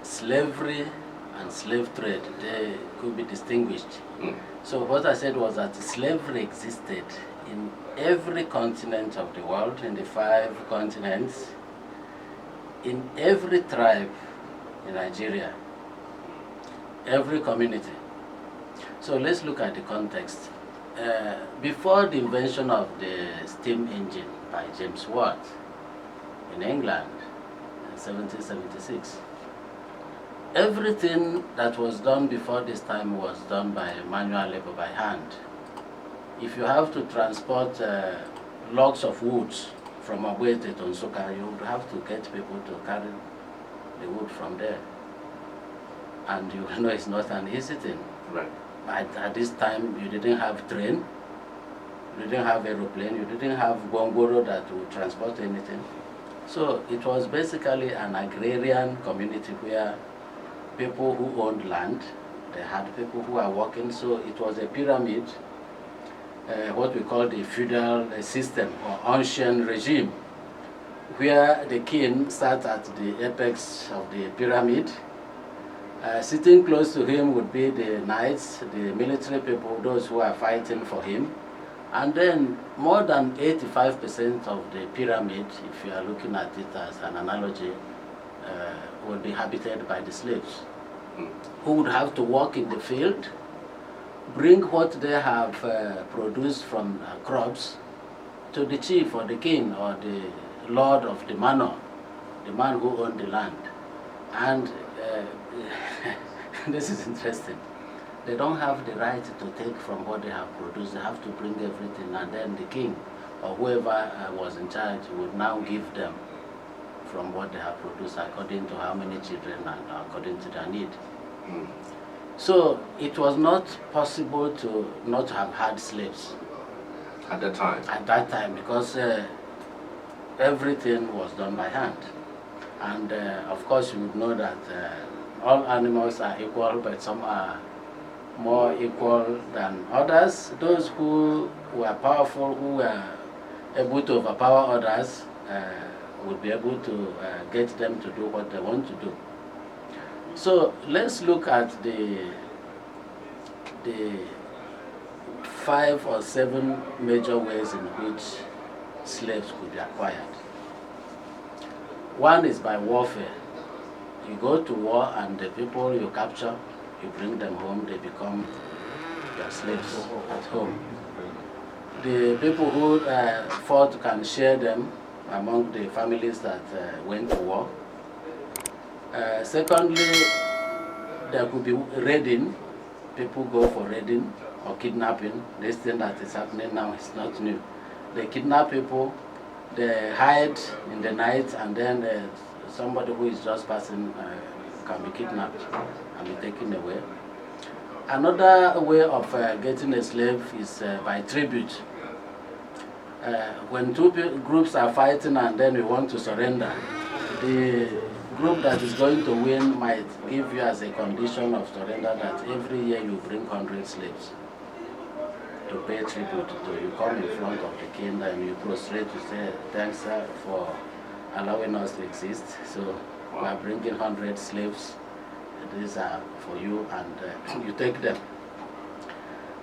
slavery and slave trade, they could be distinguished. So what I said was that slavery existed in every continent of the world, in the 5 continents, in every tribe in Nigeria, every community. So let's look at the context. Before the invention of the steam engine by James Watt in England in 1776, everything that was done before this time was done by manual labor, by hand. If you have to transport logs of wood from Abuete to Nsukka, you would have to get people to carry the wood from there. And you know it's not an easy thing. Right. At this time, you didn't have train, you didn't have aeroplane, you didn't have gongoro that would transport anything. So it was basically an agrarian community where people who owned land, they had people who are working, so it was a pyramid, what we call the feudal system or ancient regime, where the king sat at the apex of the pyramid. Sitting close to him would be the knights, the military people, those who are fighting for him. And then more than 85% of the pyramid, if you are looking at it as an analogy, would be habited by the slaves, who would have to work in the field, bring what they have produced from crops to the chief or the king or the lord of the manor, the man who owned the land. And this is interesting. They don't have the right to take from what they have produced. They have to bring everything, and then the king or whoever was in charge would now give them from what they have produced according to how many children and according to their need. So it was not possible to not have had slaves At that time? At that time, because everything was done by hand. And of course you would know that all animals are equal, but some are more equal than others. Those who were powerful, who were able to overpower others, would be able to get them to do what they want to do. So let's look at the 5 or 7 major ways in which slaves could be acquired. One is by warfare. You go to war and the people you capture, you bring them home, they become your slaves at home. The people who fought can share them among the families that went to war. Secondly, there could be raiding. People go for raiding or kidnapping. This thing that is happening now is not new. They kidnap people, they hide in the night, and then somebody who is just passing can be kidnapped and be taken away. Another way of getting a slave is by tribute. When 2 groups are fighting and then we want to surrender, the group that is going to win might give you as a condition of surrender that every year you bring 100 slaves to pay tribute to. You come in front of the king and you prostrate to say, thanks sir for allowing us to exist. So we are bringing 100 slaves. These are for you, and you take them.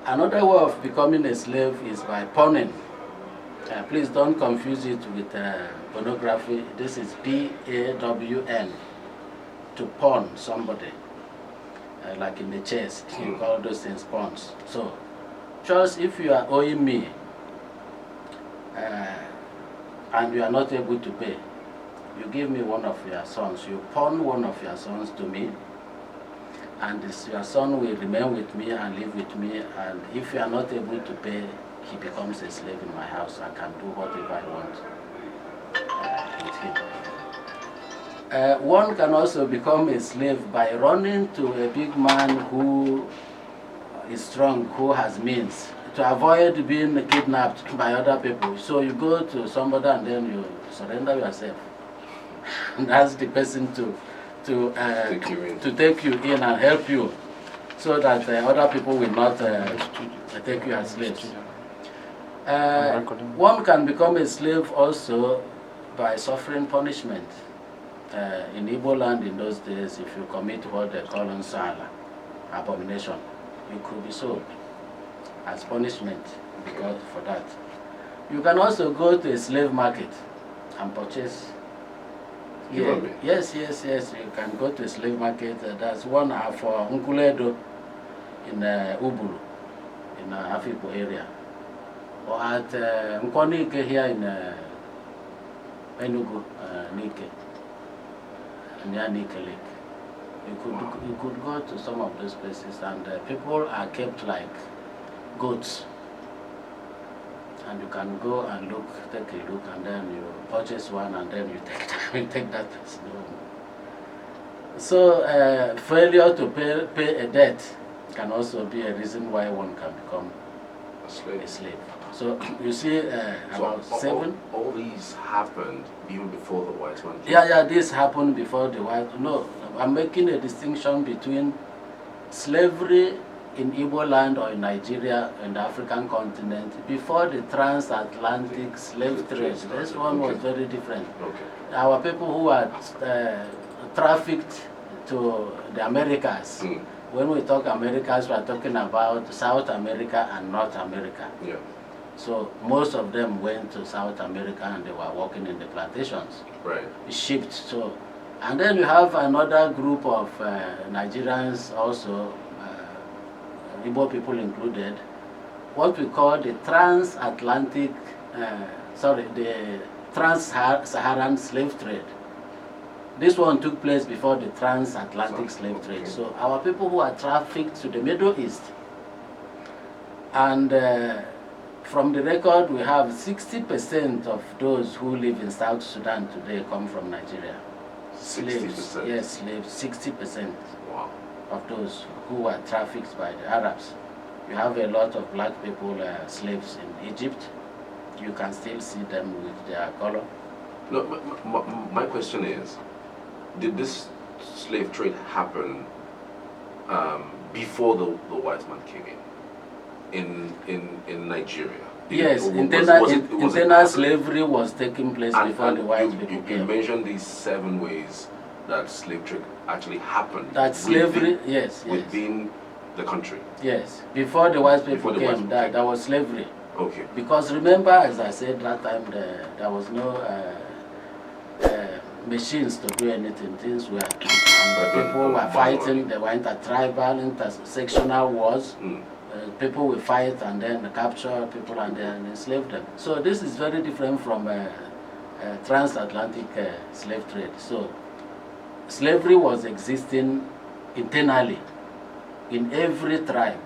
Another way of becoming a slave is by pawning. Please don't confuse it with pornography. This is P-A-W-N, to pawn somebody. Like in the chess, you call those things pawns. So, just if you are owing me and you are not able to pay, you give me one of your sons. You pawn one of your sons to me, and your son will remain with me and live with me, and if you are not able to pay, he becomes a slave in my house. I can do whatever I want with him. One can also become a slave by running to a big man who is strong, who has means, to avoid being kidnapped by other people. So you go to somebody and then you surrender yourself. And ask the person to take you in and help you, so that other people will not take you as slaves. One can become a slave also by suffering punishment. in Igbo land in those days, if you commit what they call nsala, abomination, you could be sold as punishment because for that. You can also go to a slave market and purchase. Yeah, yes. You can go to a slave market. There's one for Nkuledo in Ubulu, in Afipo area, or at Nkonike here in Enugu, Nike, near Nike Lake. You could go to some of those places, and people are kept like goats. And you can go and take a look, and then you purchase one, and then you take that person home. So failure to pay a debt can also be a reason why one can become a slave. So you see, about seven. All these happened even before the white man came. Yeah, this happened before the white. No, I'm making a distinction between slavery in Igbo land or in Nigeria and the African continent before the transatlantic slave trade. This one was very different. Our people who were trafficked to the Americas. When we talk Americas, we are talking about South America and North America. Yeah. So most of them went to South America and they were working in the plantations. Right. Shipped. So, and then you have another group of Nigerians also, Igbo people included, what we call the transatlantic, the trans-Saharan slave trade. This one took place before the transatlantic slave trade. So our people who are trafficked to the Middle East, and from the record we have 60% of those who live in South Sudan today come from Nigeria. 60%? Yes, slaves, 60%. Wow. Of those who were trafficked by the Arabs. You have a lot of black people, slaves in Egypt. You can still see them with their color. No, my question is, did this slave trade happen before the white man came in Nigeria? Yes, internal slavery was taking place before the white people came. You mentioned these 7 ways that slave trade actually happened. That slavery, within the country. Yes, before the white people came, there was slavery. Okay. Because remember, as I said that time, there was no machines to do anything. Things were, and people were fighting. They were inter-tribal, inter-sectional wars. People will fight and then capture people and then enslave them. So this is very different from transatlantic slave trade. So slavery was existing internally in every tribe.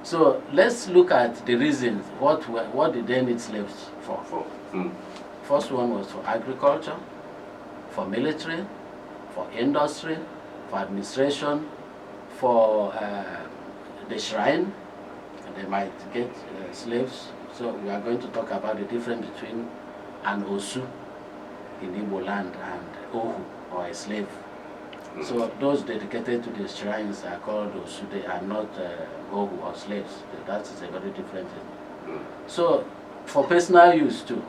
So let's look at the reasons. What did they need slaves for? First one was for agriculture, for military, for industry, for administration, for the shrine. They might get slaves. So we are going to talk about the difference between an Osu in Igbo land and Ohu, or a slave. So those dedicated to the shrines are called Osu. They are not Ohu or slaves. That is a very different thing. So for personal use too,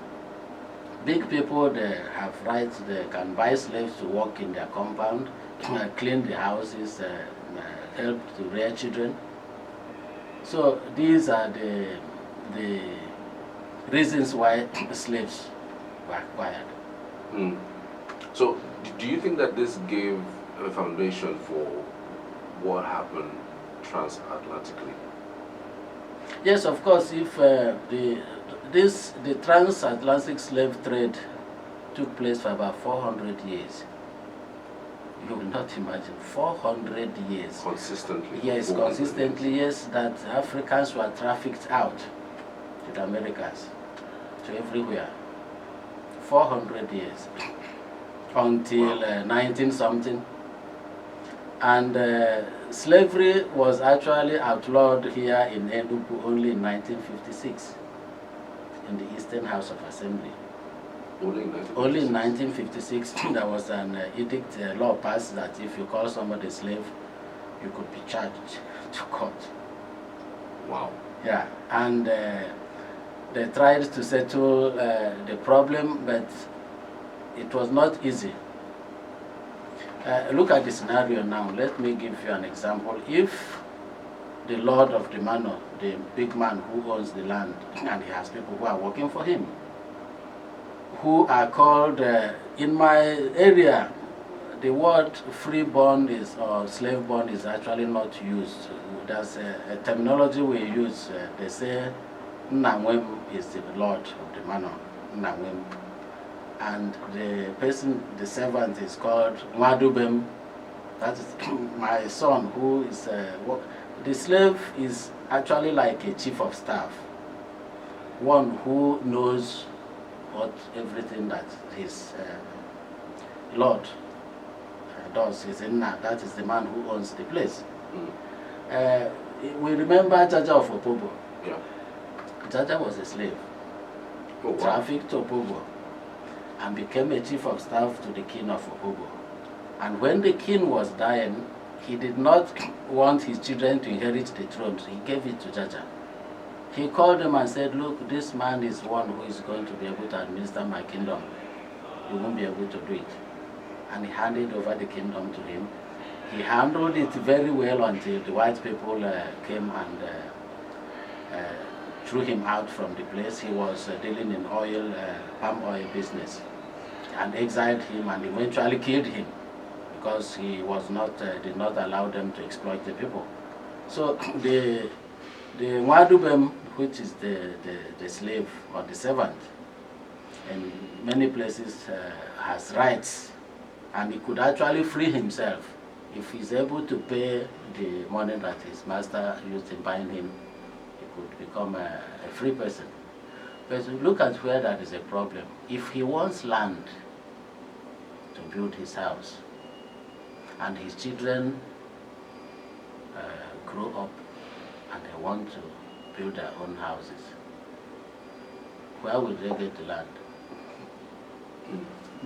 big people, they have rights. They can buy slaves to work in their compound, clean the houses, help to rear children. So these are the reasons why slaves were acquired. So do you think that this gave a foundation for what happened transatlantically? Yes, of course. If the transatlantic slave trade took place for about 400 years, you will not imagine 400 years. Consistently? Yes, consistently, yes, that Africans were trafficked out to the Americas, to everywhere. 400 years until 19-something. And slavery was actually outlawed here in Enugu only in 1956 in the Eastern House of Assembly. Only in 1956 there was an edict, law passed that if you call somebody a slave, you could be charged to court. Wow. Yeah, and they tried to settle the problem, but it was not easy look at the scenario now. Let me give you an example. If the lord of the manor, the big man who owns the land, and he has people who are working for him, who are called, in my area, the word freeborn is or slaveborn is actually not used. There's a terminology we use. They say Nnamwem is the lord of the manor, Nnamwem, and the person, the servant, is called Nwadubem. That is my son, who is the slave is actually like a chief of staff, one who knows what everything that his lord does. Is in that is the man who owns the place. We remember Jaja of Opobo. Yeah. Jaja was a slave, Oh, wow. trafficked to Opobo, and became a chief of staff to the king of Opobo. And when the king was dying, he did not want his children to inherit the throne. He gave it to Jaja. He called him and said, look, this man is one who is going to be able to administer my kingdom. You won't be able to do it. And he handed over the kingdom to him. He handled it very well until the white people came and threw him out from the place. He was dealing in oil, palm oil business, and exiled him and eventually killed him because he was not did not allow them to exploit the people. So the Nwadubem, which is the slave or the servant, in many places has rights, and he could actually free himself if he's able to pay the money that his master used in buying him. He could become a free person. But look at where that is a problem. If he wants land to build his house, and his children grow up and they want to build their own houses, where will they get the land?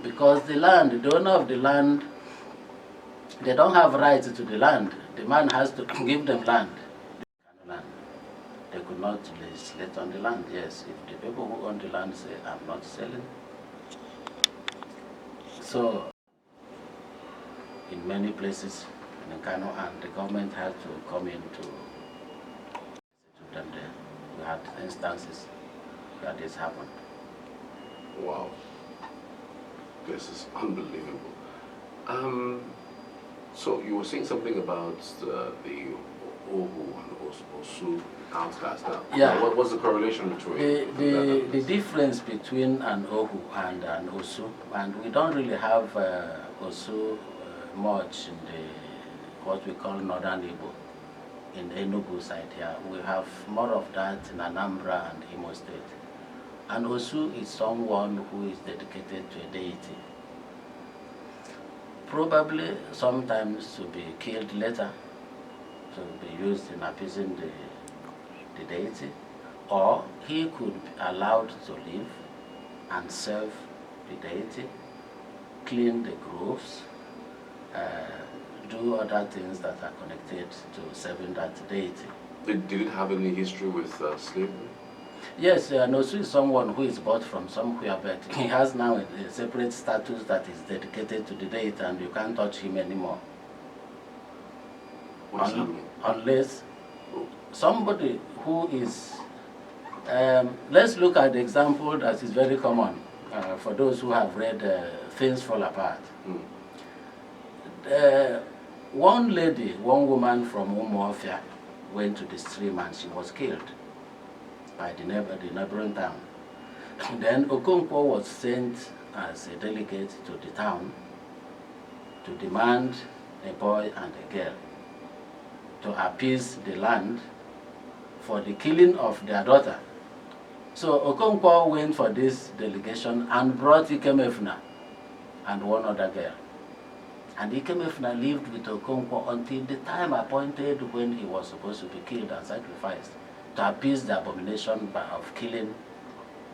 Because the land, the owner of the land, they don't have rights to the land. The man has to give them land. They could not legislate on the land. Yes, if the people who own the land say, I'm not selling. So, in many places in Kano, and the government had to come in to them there. We had instances where this happened. Wow. This is unbelievable. So you were saying something about the Ohu and Osu outcast. Yeah. What was the correlation between the difference between an Ohu and an Osu, and we don't really have Osu much in the what we call Northern Igbo, in the Enugu side here. We have more of that in Anambra and Imo State. And Osu is someone who is dedicated to a deity, probably sometimes to be killed later, to be used in appeasing the deity, or he could be allowed to live and serve the deity, clean the groves, do other things that are connected to serving that deity. Did it have any history with slavery? Yes, Nosu is someone who is bought from somewhere, but he has now a separate status that is dedicated to the deity, and you can't touch him anymore. What does that mean? Unless somebody who is, let's look at the example that is very common for those who have read Things Fall Apart. One lady, one woman from Umuofia went to the stream and she was killed by the neighboring town. Then Okonkwo was sent as a delegate to the town to demand a boy and a girl to appease the land for the killing of their daughter. So Okonkwo went for this delegation and brought Ikemefuna and one other girl. And Ikemefuna lived with Okonkwo until the time appointed when he was supposed to be killed and sacrificed, to appease the abomination of killing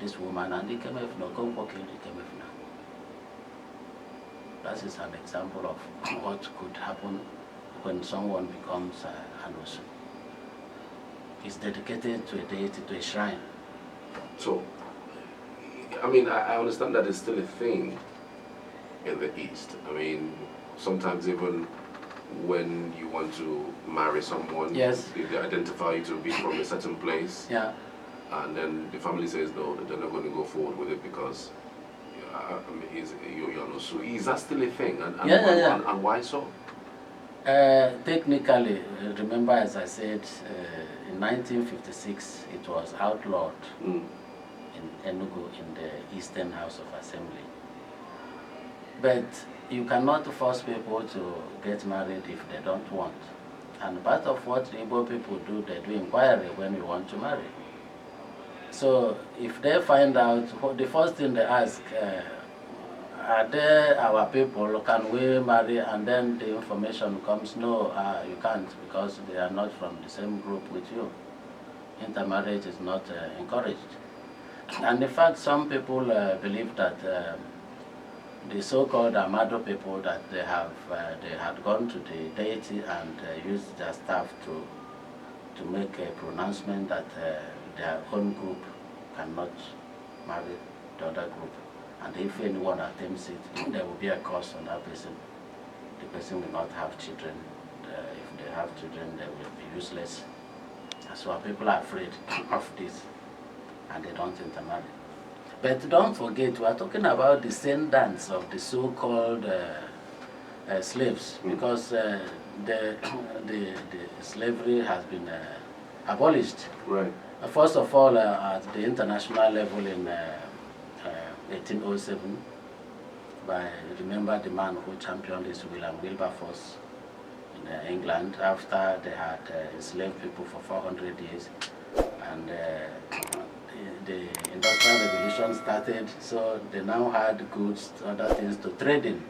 this woman. And Ikemefuna, Okonkwo killed Ikemefuna. That is an example of what could happen when someone becomes an Osu. He's dedicated to a deity, to a shrine. So, I mean, I understand that it's still a thing in the East. I mean, sometimes even when you want to marry someone, Yes. they identify you to be from a certain place. Yeah. And then the family says no, they're not going to go forward with it because I mean, you're not so. Is that still a thing? And why so? Technically, remember as I said, in 1956 it was outlawed in Enugu in the Eastern House of Assembly. But you cannot force people to get married if they don't want. And part of what the Igbo people do, they do inquiry when you want to marry. So if they find out, the first thing they ask, are they our people, can we marry? And then the information comes, no, you can't because they are not from the same group with you. Intermarriage is not encouraged. And in fact, some people believe that the so-called Amado people, that they had gone to the deity and used their staff to make a pronouncement that their own group cannot marry the other group. And if anyone attempts it, there will be a curse on that person. The person will not have children. If they have children, they will be useless. So people are afraid of this, and they don't intermarry. But don't forget, we are talking about descendants of the so-called slaves, because the slavery has been abolished. Right. First of all, at the international level in 1807, by, remember the man who championed this, Wilberforce, in England, after they had enslaved people for 400 years, and the Industrial Revolution started, so they now had goods, other things to trade in,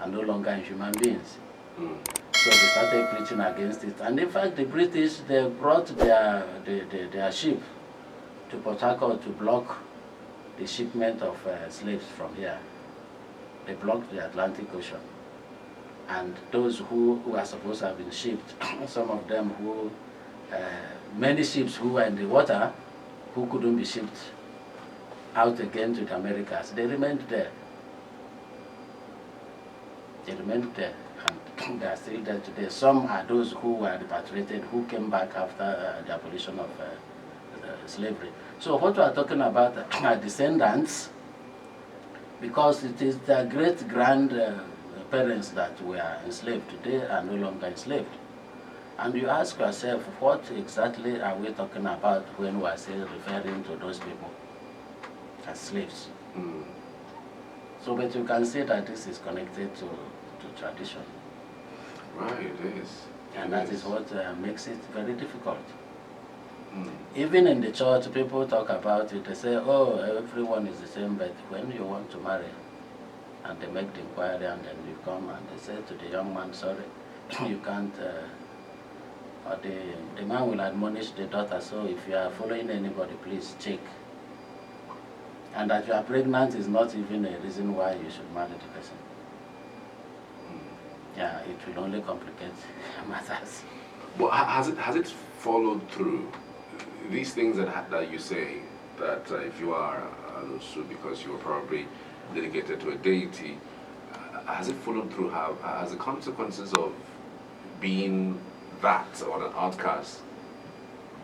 and no longer in human beings. So they started preaching against it. And in fact, the British, they brought their ship to Port Harcourt to block the shipment of slaves from here. They blocked the Atlantic Ocean. And those who are supposed to have been shipped, some of them who, many ships who were in the water, who couldn't be shipped out again to the Americas, they remained there. They remained there, and they are still there today. Some are those who were repatriated, who came back after the abolition of slavery. So what we are talking about are descendants, because it is their great-grandparents that were enslaved. Today are no longer enslaved. And you ask yourself, what exactly are we talking about when we are referring to those people as slaves? So, but you can see that this is connected to tradition. Right, it is. And that is what makes it very difficult. Even in the church, people talk about it. They say, oh, everyone is the same, but when you want to marry, and they make the inquiry, and then you come and they say to the young man, sorry, you can't, or the man will admonish the daughter, so if you are following anybody, please check. And that you are pregnant is not even a reason why you should marry the person. Yeah, it will only complicate matters. But has it followed through? These things that you say, that if you are because you were probably dedicated to a deity, has it followed through? Has the consequences of being that or an outcast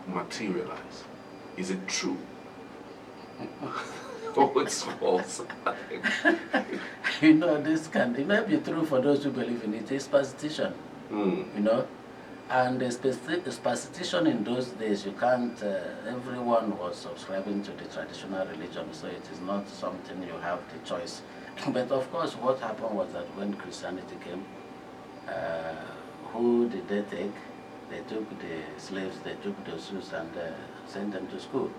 materialized? Is it true? Oh, it's false. You know, it may be true for those who believe in it. It's superstition, you know. And the superstition in those days, you can't, everyone was subscribing to the traditional religion, so it is not something you have the choice. But of course, what happened was that when Christianity came, who did they take? They took the slaves, they took the Jews and sent them to school.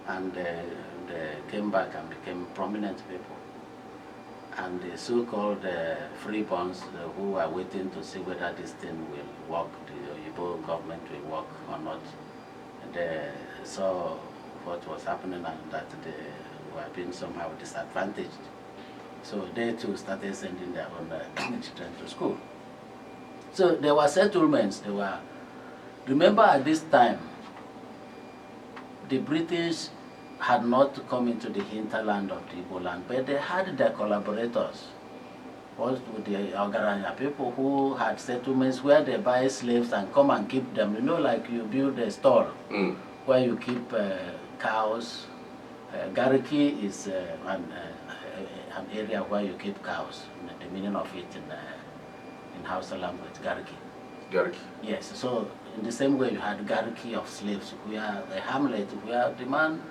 And they came back and became prominent people. And the so-called freeborns who are waiting to see whether this thing will work, the Igbo government will work or not, they saw what was happening and that they were being somehow disadvantaged. So they too started sending their own children to school. So there were settlements. Remember at this time, the British had not come into the hinterland of the Igbo land, but they had their collaborators was with the Ogaranya people who had settlements where they buy slaves and come and keep them. You know, like you build a store where you keep cows. Gariki is an area where you keep cows. The meaning of it in Hausa language, Gariki. Gariki. Yes, so in the same way you had Gariki of slaves, where a hamlet where the man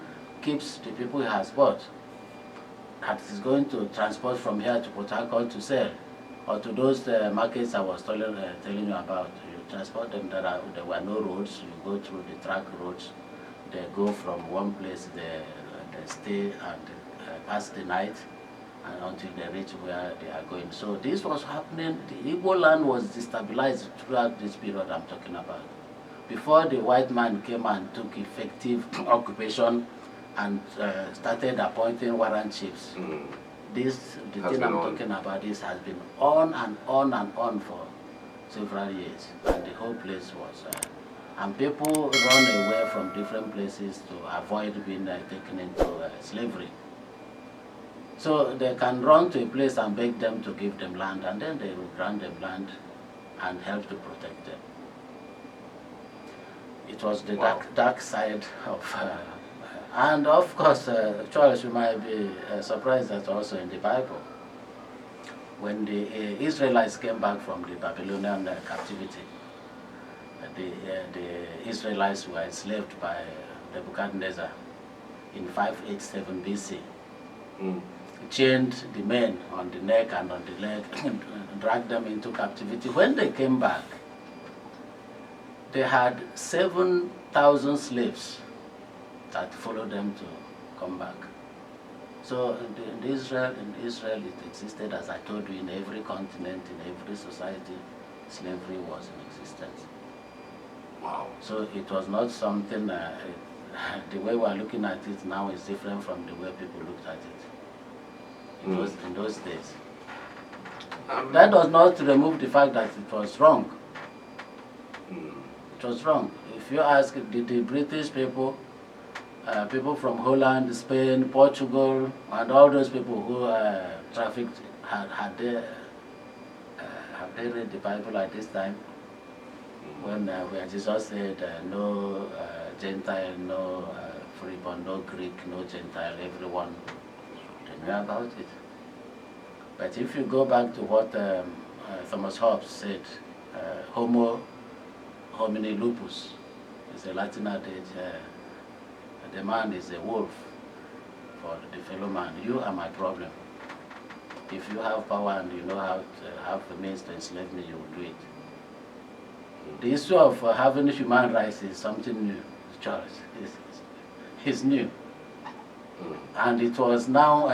keeps the people he has bought, that is going to transport from here to Port Harcourt to sell, or to those markets I was telling you about. You transport them. There were no roads. You go through the track roads. They go from one place, they stay and pass the night, and until they reach where they are going. So this was happening. The Igbo land was destabilized throughout this period I'm talking about. Before the white man came and took effective occupation and started appointing warrant chiefs. The thing I'm talking about, this has been on and on and on for several years, and the whole place was, and people run away from different places to avoid being taken into slavery. So they can run to a place and beg them to give them land, and then they will grant them land and help to protect them. It was the dark side of, and of course, Charles, you might be surprised that also in the Bible, when the Israelites came back from the Babylonian captivity, the Israelites were enslaved by Nebuchadnezzar in 587 BC. Chained the men on the neck and on the leg and dragged them into captivity. When they came back, they had 7,000 slaves that followed them to come back. So in Israel, it existed, as I told you, in every continent, in every society, slavery was in existence. Wow. So it was not something, the way we are looking at it now is different from the way people looked at it. It was in those days. That does not remove the fact that it was wrong. It was wrong. If you ask, did the British people, people from Holland, Spain, Portugal, and all those people who trafficked, have they read the Bible at this time? When where Jesus said, no Gentile, no freeborn, no Greek, no Gentile, everyone, they knew about it. But if you go back to what Thomas Hobbes said, Homo homini lupus is a Latin adage, the man is a wolf for the fellow man. You are my problem. If you have power and you know how to have the means to enslave me, you will do it. The issue of having human rights is something new, Charles. It's new. And it was now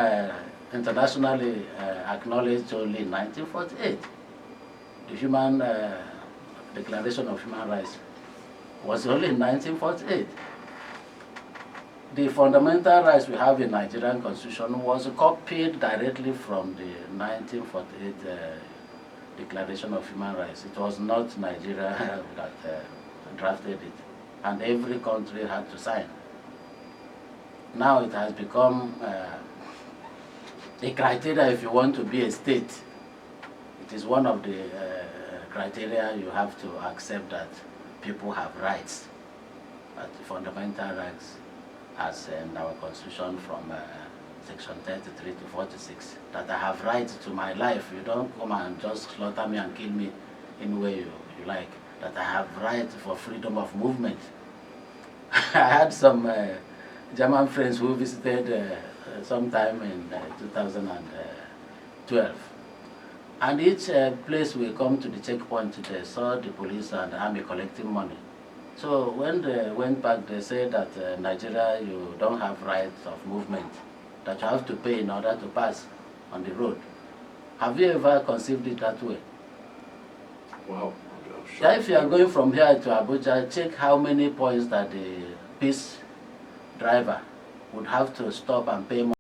internationally acknowledged only in 1948. The Human Declaration of Human Rights was only in 1948. The fundamental rights we have in Nigerian Constitution was copied directly from the 1948 Declaration of Human Rights. It was not Nigeria that drafted it, and every country had to sign. Now it has become a criteria if you want to be a state. It is one of the criteria you have to accept that people have rights, but fundamental rights as in our constitution from section 33 to 46, that I have rights to my life. You don't come and just slaughter me and kill me any way you like. That I have rights for freedom of movement. I had some German friends who visited sometime in 2012. And each place we come to the checkpoint, they saw the police and the army collecting money. So when they went back, they said that Nigeria, you don't have rights of movement, that you have to pay in order to pass on the road. Have you ever conceived it that way? Wow. Yeah, if you are going from here to Abuja, check how many points that the peace driver would have to stop and pay money.